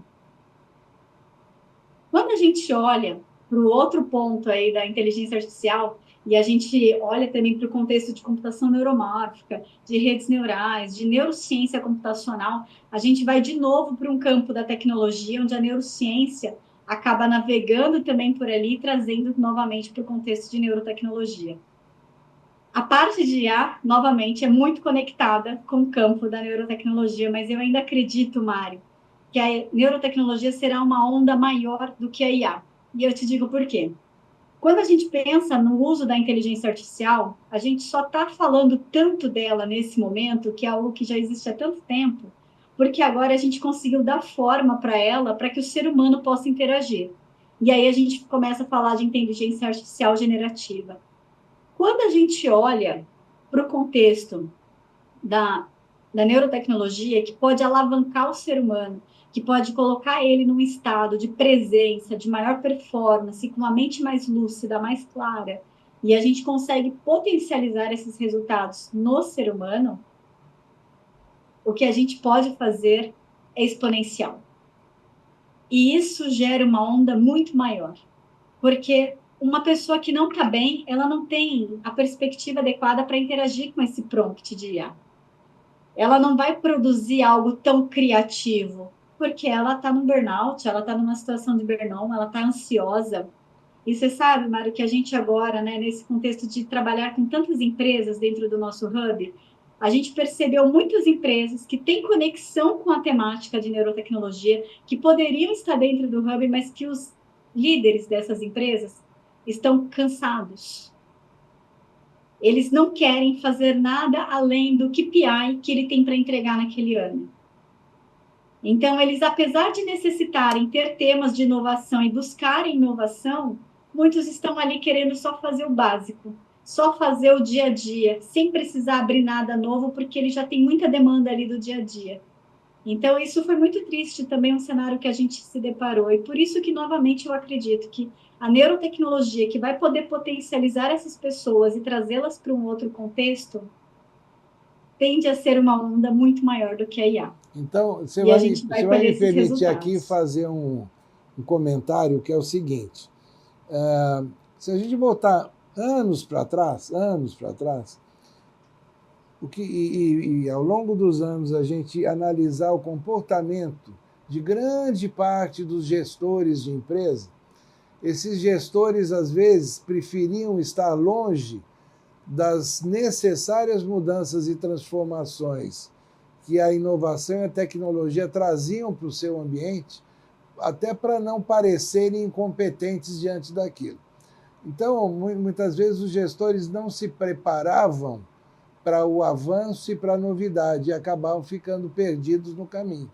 Quando a gente olha para o outro ponto aí da inteligência artificial, e a gente olha também para o contexto de computação neuromórfica, de redes neurais, de neurociência computacional, a gente vai de novo para um campo da tecnologia, onde a neurociência acaba navegando também por ali, trazendo novamente para o contexto de neurotecnologia. A parte de IA, novamente, é muito conectada com o campo da neurotecnologia, mas eu ainda acredito, Mário, que a neurotecnologia será uma onda maior do que a IA. E eu te digo por quê. Quando a gente pensa no uso da inteligência artificial, a gente só está falando tanto dela nesse momento, que é algo que já existe há tanto tempo, porque agora a gente conseguiu dar forma para ela, para que o ser humano possa interagir. E aí a gente começa a falar de inteligência artificial generativa. Quando a gente olha para o contexto da neurotecnologia, que pode alavancar o ser humano, que pode colocar ele num estado de presença, de maior performance, com uma mente mais lúcida, mais clara, e a gente consegue potencializar esses resultados no ser humano, o que a gente pode fazer é exponencial. E isso gera uma onda muito maior, porque uma pessoa que não está bem, ela não tem a perspectiva adequada para interagir com esse prompt de IA. Ela não vai produzir algo tão criativo, porque ela está num burnout, ela está numa situação de burnout, ela está ansiosa. E você sabe, Mário, que a gente agora, né, nesse contexto de trabalhar com tantas empresas dentro do nosso hub, a gente percebeu muitas empresas que têm conexão com a temática de neurotecnologia, que poderiam estar dentro do hub, mas que os líderes dessas empresas estão cansados. Eles não querem fazer nada além do KPI que ele tem para entregar naquele ano. Então, eles, apesar de necessitarem ter temas de inovação e buscarem inovação, muitos estão ali querendo só fazer o básico, só fazer o dia a dia, sem precisar abrir nada novo, porque ele já tem muita demanda ali do dia a dia. Então, isso foi muito triste também, um cenário que a gente se deparou. E por isso que, novamente, eu acredito que a neurotecnologia, que vai poder potencializar essas pessoas e trazê-las para um outro contexto, tende a ser uma onda muito maior do que a IA. Então, E a gente vai você vai colher me esses permitir aqui resultados. fazer um comentário que é o seguinte. Se a gente voltar anos para trás, e ao longo dos anos a gente analisar o comportamento de grande parte dos gestores de empresa, esses gestores às vezes preferiam estar longe das necessárias mudanças e transformações que a inovação e a tecnologia traziam para o seu ambiente, até para não parecerem incompetentes diante daquilo. Então, muitas vezes os gestores não se preparavam para o avanço e para a novidade e acabavam ficando perdidos no caminho.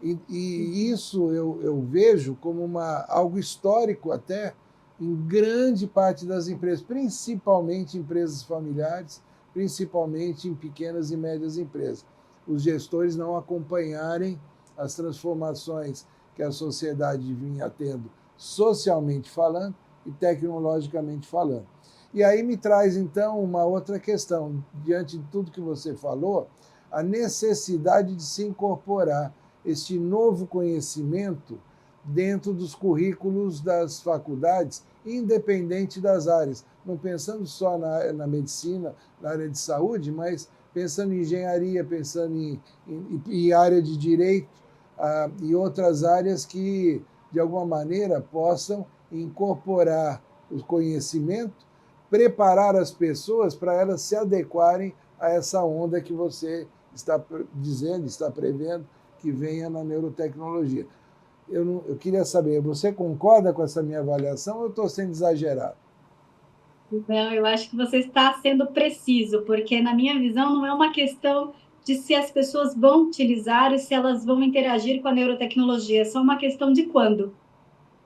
E isso eu vejo como algo histórico até em grande parte das empresas, principalmente empresas familiares, principalmente em pequenas e médias empresas. Os gestores não acompanharem as transformações que a sociedade vinha tendo socialmente falando e tecnologicamente falando. E aí me traz, então, uma outra questão. Diante de tudo que você falou, a necessidade de se incorporar este novo conhecimento dentro dos currículos das faculdades, independente das áreas. Não pensando só na medicina, na área de saúde, mas pensando em engenharia, pensando em área de direito e outras áreas que, de alguma maneira, possam incorporar o conhecimento, preparar as pessoas para elas se adequarem a essa onda que você está dizendo, está prevendo que venha na neurotecnologia. Eu queria saber, você concorda com essa minha avaliação ou eu estou sendo exagerado? Não, eu acho que você está sendo preciso, porque na minha visão não é uma questão de se as pessoas vão utilizar e se elas vão interagir com a neurotecnologia, é só uma questão de quando.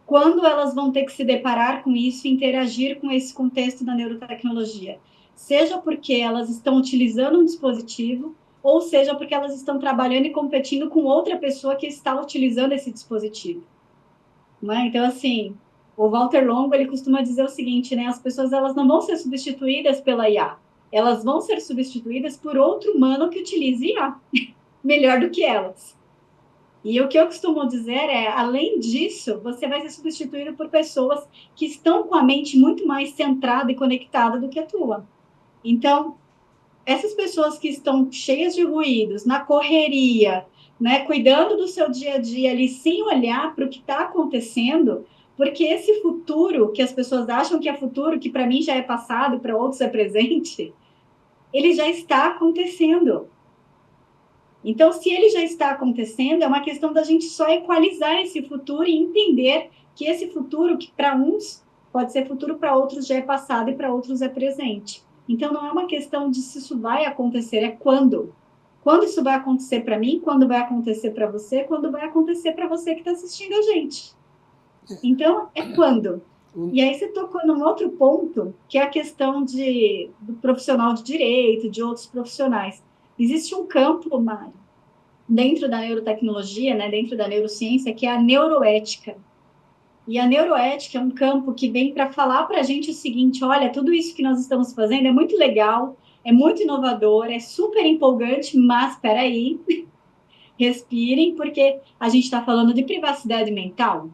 Quando elas vão ter que se deparar com isso e interagir com esse contexto da neurotecnologia. Seja porque elas estão utilizando um dispositivo, ou seja porque elas estão trabalhando e competindo com outra pessoa que está utilizando esse dispositivo. Não é? Então, assim, o Walter Longo, ele costuma dizer o seguinte, né? As pessoas, elas não vão ser substituídas pela IA, elas vão ser substituídas por outro humano que utilize IA melhor do que elas. E o que eu costumo dizer é, além disso, você vai ser substituído por pessoas que estão com a mente muito mais centrada e conectada do que a tua. Então, essas pessoas que estão cheias de ruídos, na correria, né, cuidando do seu dia a dia ali, sem olhar para o que está acontecendo, porque esse futuro que as pessoas acham que é futuro, que para mim já é passado, para outros é presente, ele já está acontecendo. Então, se ele já está acontecendo, é uma questão da gente só equalizar esse futuro e entender que esse futuro, que para uns pode ser futuro, para outros já é passado e para outros é presente. Então, não é uma questão de se isso vai acontecer, é quando. Quando isso vai acontecer para mim, quando vai acontecer para você, quando vai acontecer para você que está assistindo a gente. Então, é quando. E aí você tocou num outro ponto, que é a questão do profissional de direito, de outros profissionais. Existe um campo, Mário, dentro da neurotecnologia, né, dentro da neurociência, que é a neuroética. E a neuroética é um campo que vem para falar para a gente o seguinte: olha, tudo isso que nós estamos fazendo é muito legal, é muito inovador, é super empolgante, mas espera aí, respirem, porque a gente está falando de privacidade mental.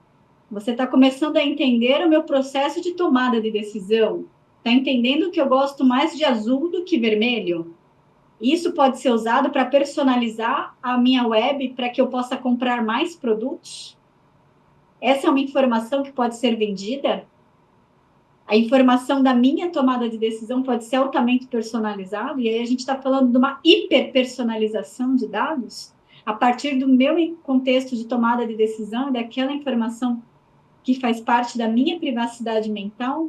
Você está começando a entender o meu processo de tomada de decisão? Está entendendo que eu gosto mais de azul do que vermelho? Isso pode ser usado para personalizar a minha web para que eu possa comprar mais produtos? Essa é uma informação que pode ser vendida? A informação da minha tomada de decisão pode ser altamente personalizada? E aí a gente está falando de uma hiperpersonalização de dados? A partir do meu contexto de tomada de decisão e daquela informação que faz parte da minha privacidade mental?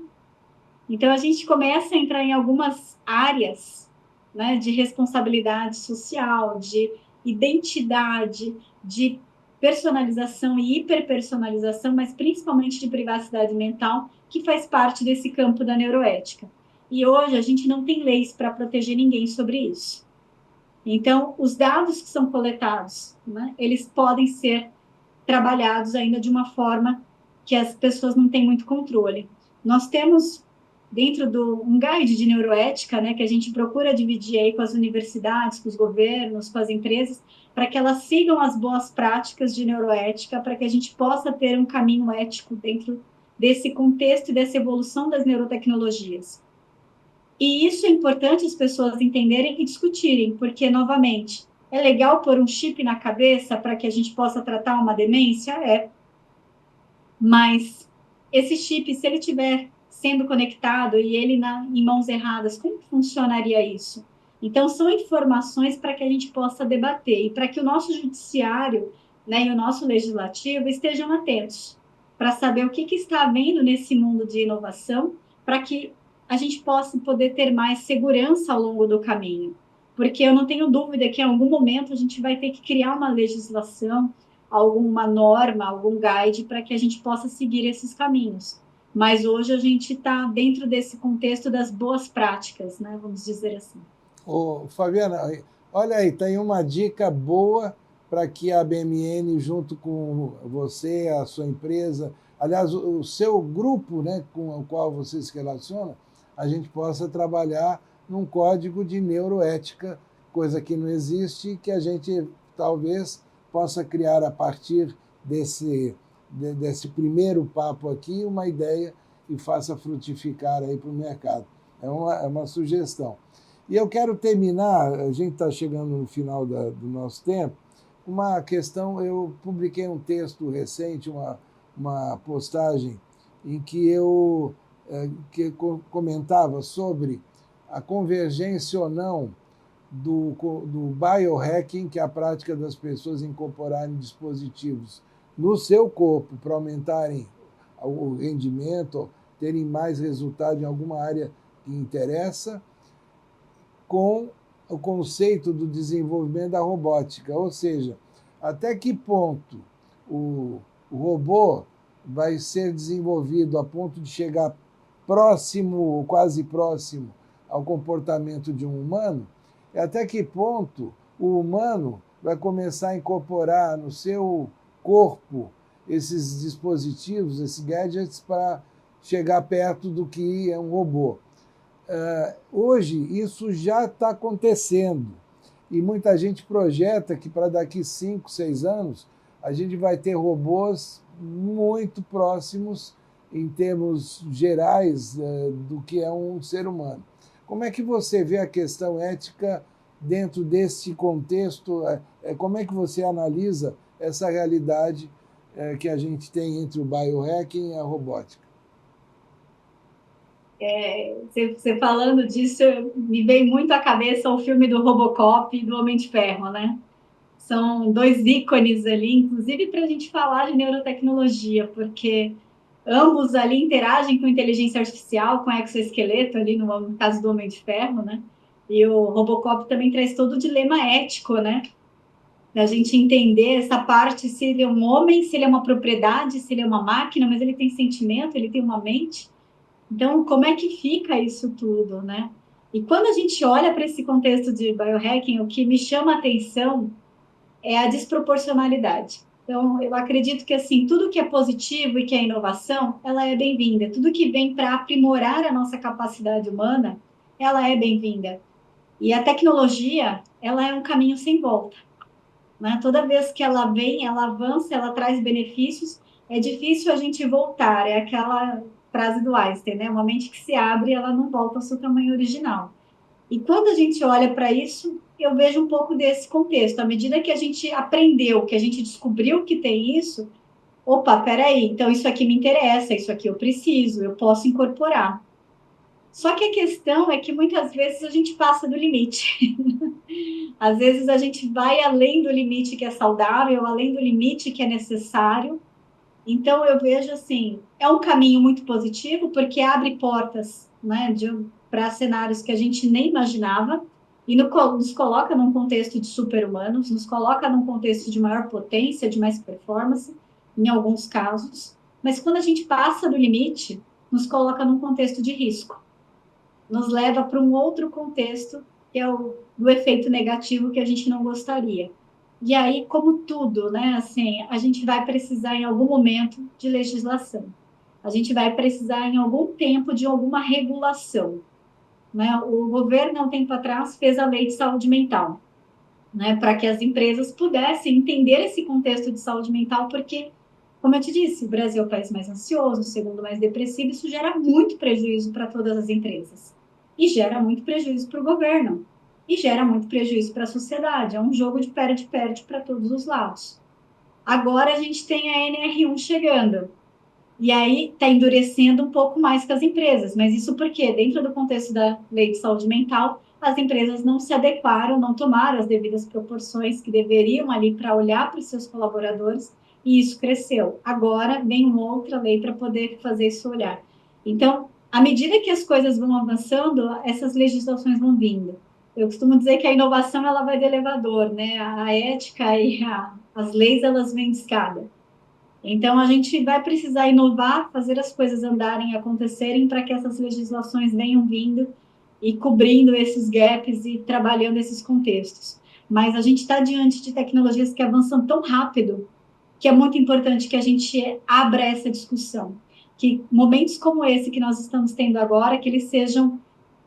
Então, a gente começa a entrar em algumas áreas, né, de responsabilidade social, de identidade, de personalização e hiperpersonalização, mas principalmente de privacidade mental, que faz parte desse campo da neuroética. E hoje a gente não tem leis para proteger ninguém sobre isso. Então, os dados que são coletados, né, eles podem ser trabalhados ainda de uma forma que as pessoas não têm muito controle. Nós temos dentro do um guide de neuroética, né, que a gente procura dividir aí com as universidades, com os governos, com as empresas, para que elas sigam as boas práticas de neuroética, para que a gente possa ter um caminho ético dentro desse contexto e dessa evolução das neurotecnologias. E isso é importante as pessoas entenderem e discutirem, porque, novamente, é legal pôr um chip na cabeça para que a gente possa tratar uma demência? É. Mas esse chip, se ele estiver sendo conectado e ele em mãos erradas, como funcionaria isso? Então, são informações para que a gente possa debater e para que o nosso judiciário, né, e o nosso legislativo estejam atentos para saber o que está havendo nesse mundo de inovação, para que a gente possa poder ter mais segurança ao longo do caminho. Porque eu não tenho dúvida que em algum momento a gente vai ter que criar uma legislação, alguma norma, algum guide para que a gente possa seguir esses caminhos. Mas hoje a gente está dentro desse contexto das boas práticas, né? Vamos dizer assim. Ô, Fabiana, olha aí, tem uma dica boa para que a BMN, junto com você, a sua empresa, aliás, o seu grupo, né, com o qual você se relaciona, a gente possa trabalhar num código de neuroética, coisa que não existe, que a gente talvez possa criar a partir desse primeiro papo aqui uma ideia e faça frutificar aí para o mercado. É uma sugestão. E eu quero terminar, a gente está chegando no final do nosso tempo, uma questão. Eu publiquei um texto recente, uma postagem, em que eu comentava sobre a convergência ou não do biohacking, que é a prática das pessoas incorporarem dispositivos no seu corpo para aumentarem o rendimento, terem mais resultado em alguma área que interessa, com o conceito do desenvolvimento da robótica, ou seja, até que ponto o robô vai ser desenvolvido a ponto de chegar próximo, quase próximo ao comportamento de um humano, e até que ponto o humano vai começar a incorporar no seu corpo esses dispositivos, esses gadgets, para chegar perto do que é um robô. Hoje, isso já está acontecendo. E muita gente projeta que para daqui 5, 6 anos a gente vai ter robôs muito próximos, em termos gerais, do que é um ser humano. Como é que você vê a questão ética dentro desse contexto? Como é que você analisa essa realidade que a gente tem entre o biohacking e a robótica? Você falando disso, me veio muito à cabeça o filme do Robocop e do Homem de Ferro, né? São dois ícones ali, inclusive para a gente falar de neurotecnologia, porque ambos ali interagem com inteligência artificial, com exoesqueleto ali no caso do Homem de Ferro, né? E o Robocop também traz todo o dilema ético, né? Da gente entender essa parte, se ele é um homem, se ele é uma propriedade, se ele é uma máquina, mas ele tem sentimento, ele tem uma mente. Então, como é que fica isso tudo, né? E quando a gente olha para esse contexto de biohacking, o que me chama a atenção é a desproporcionalidade. Então, eu acredito que assim, tudo que é positivo e que é inovação, ela é bem-vinda. Tudo que vem para aprimorar a nossa capacidade humana, ela é bem-vinda. E a tecnologia, ela é um caminho sem volta, né? Toda vez que ela vem, ela avança, ela traz benefícios, é difícil a gente voltar. É aquela frase do Einstein, né? Uma mente que se abre, ela não volta ao seu tamanho original. E quando a gente olha para isso, eu vejo um pouco desse contexto. À medida que a gente aprendeu, que a gente descobriu que tem isso, opa, peraí, então isso aqui me interessa, isso aqui eu preciso, eu posso incorporar. Só que a questão é que muitas vezes a gente passa do limite. Às vezes a gente vai além do limite que é saudável, além do limite que é necessário. Então eu vejo assim, é um caminho muito positivo porque abre portas, né, para cenários que a gente nem imaginava e nos coloca num contexto de super-humanos, nos coloca num contexto de maior potência, de mais performance, em alguns casos. Mas quando a gente passa do limite, nos coloca num contexto de risco, nos leva para um outro contexto, que é o do efeito negativo que a gente não gostaria. E aí, como tudo, né, assim, a gente vai precisar em algum momento de legislação. A gente vai precisar em algum tempo de alguma regulação, né? O governo, há um tempo atrás, fez a lei de saúde mental, né, para que as empresas pudessem entender esse contexto de saúde mental, porque, como eu te disse, o Brasil é o país mais ansioso, o segundo mais depressivo, isso gera muito prejuízo para todas as empresas. E gera muito prejuízo para o governo. E gera muito prejuízo para a sociedade. É um jogo de perde-perde para todos os lados. Agora a gente tem a NR1 chegando. E aí está endurecendo um pouco mais com as empresas, mas isso porque, dentro do contexto da lei de saúde mental, as empresas não se adequaram, não tomaram as devidas proporções que deveriam ali para olhar para os seus colaboradores, e isso cresceu. Agora vem uma outra lei para poder fazer isso olhar. Então, à medida que as coisas vão avançando, essas legislações vão vindo. Eu costumo dizer que a inovação ela vai de elevador, né? A ética e as leis elas vêm de escada. Então, a gente vai precisar inovar, fazer as coisas andarem, acontecerem, para que essas legislações venham vindo e cobrindo esses gaps e trabalhando esses contextos. Mas a gente está diante de tecnologias que avançam tão rápido que é muito importante que a gente abra essa discussão. Que momentos como esse que nós estamos tendo agora, que eles sejam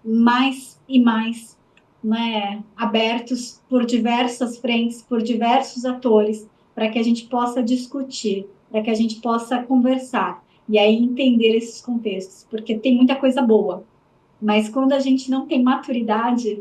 mais e mais, né, abertos por diversas frentes, por diversos atores, para que a gente possa discutir, para que a gente possa conversar e aí entender esses contextos, porque tem muita coisa boa, mas quando a gente não tem maturidade,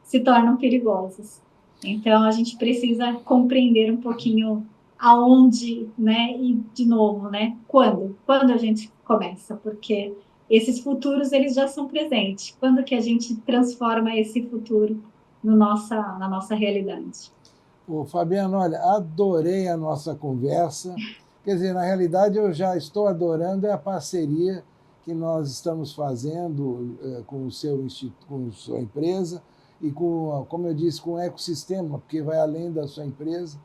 se tornam perigosos. Então a gente precisa compreender um pouquinho aonde, né, e de novo, né, quando a gente começa, porque esses futuros eles já são presentes. Quando que a gente transforma esse futuro no na nossa realidade? Ô, Fabiano, olha, adorei a nossa conversa. Quer dizer, na realidade, eu já estou adorando a parceria que nós estamos fazendo com o seu com a sua empresa e com, como eu disse, com o ecossistema, porque vai além da sua empresa.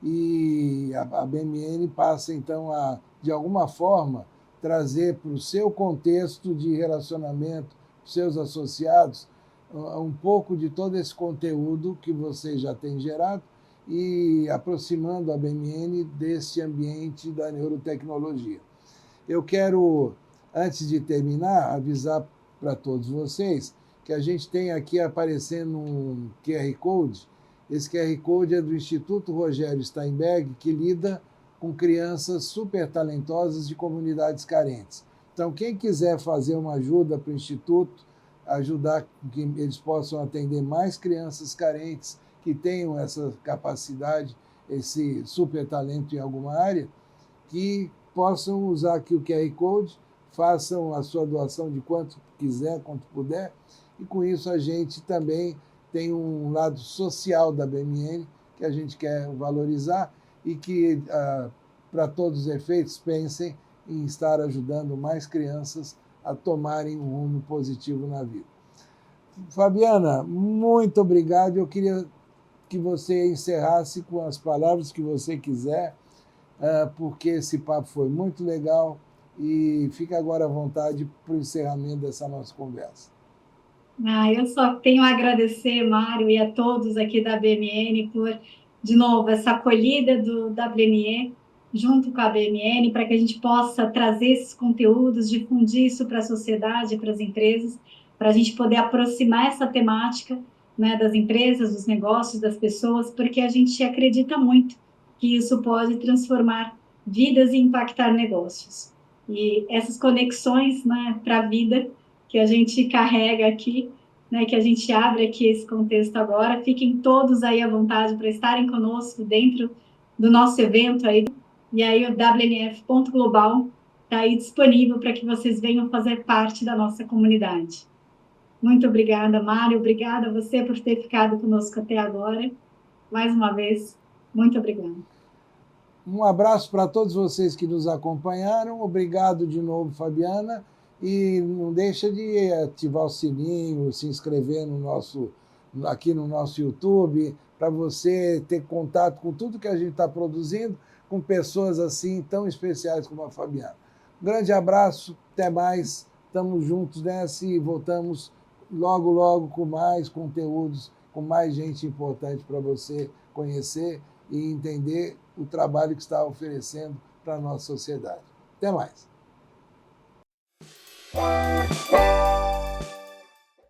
E a BMN passa, então, a, de alguma forma, trazer para o seu contexto de relacionamento, para os seus associados, um pouco de todo esse conteúdo que você já tem gerado e aproximando a BMN desse ambiente da neurotecnologia. Eu quero, antes de terminar, avisar para todos vocês que a gente tem aqui aparecendo um QR Code Esse QR Code é do Instituto Rogério Steinberg, que lida com crianças super talentosas de comunidades carentes. Então, quem quiser fazer uma ajuda para o Instituto, ajudar que eles possam atender mais crianças carentes que tenham essa capacidade, esse super talento em alguma área, que possam usar aqui o QR Code, façam a sua doação de quanto quiser, quanto puder, e com isso a gente também tem um lado social da BMN que a gente quer valorizar e que, para todos os efeitos, pensem em estar ajudando mais crianças a tomarem um rumo positivo na vida. Fabiana, muito obrigado. Eu queria que você encerrasse com as palavras que você quiser, porque esse papo foi muito legal e fica agora à vontade para o encerramento dessa nossa conversa. Eu só tenho a agradecer, Mário, e a todos aqui da BMN por, de novo, essa acolhida do WME junto com a BMN, para que a gente possa trazer esses conteúdos, difundir isso para a sociedade, para as empresas, para a gente poder aproximar essa temática, né, das empresas, dos negócios, das pessoas, porque a gente acredita muito que isso pode transformar vidas e impactar negócios. E essas conexões, né, para a vida que a gente carrega aqui, né, que a gente abre aqui esse contexto agora. Fiquem todos aí à vontade para estarem conosco dentro do nosso evento aí. E aí o WNF.global está aí disponível para que vocês venham fazer parte da nossa comunidade. Muito obrigada, Mário. Obrigada a você por ter ficado conosco até agora. Mais uma vez, muito obrigada. Um abraço para todos vocês que nos acompanharam. Obrigado de novo, Fabiana. E não deixa de ativar o sininho, se inscrever aqui no nosso YouTube, para você ter contato com tudo que a gente está produzindo, com pessoas assim tão especiais como a Fabiana. Um grande abraço, até mais. Estamos juntos nessa e voltamos logo, logo com mais conteúdos, com mais gente importante para você conhecer e entender o trabalho que está oferecendo para a nossa sociedade. Até mais.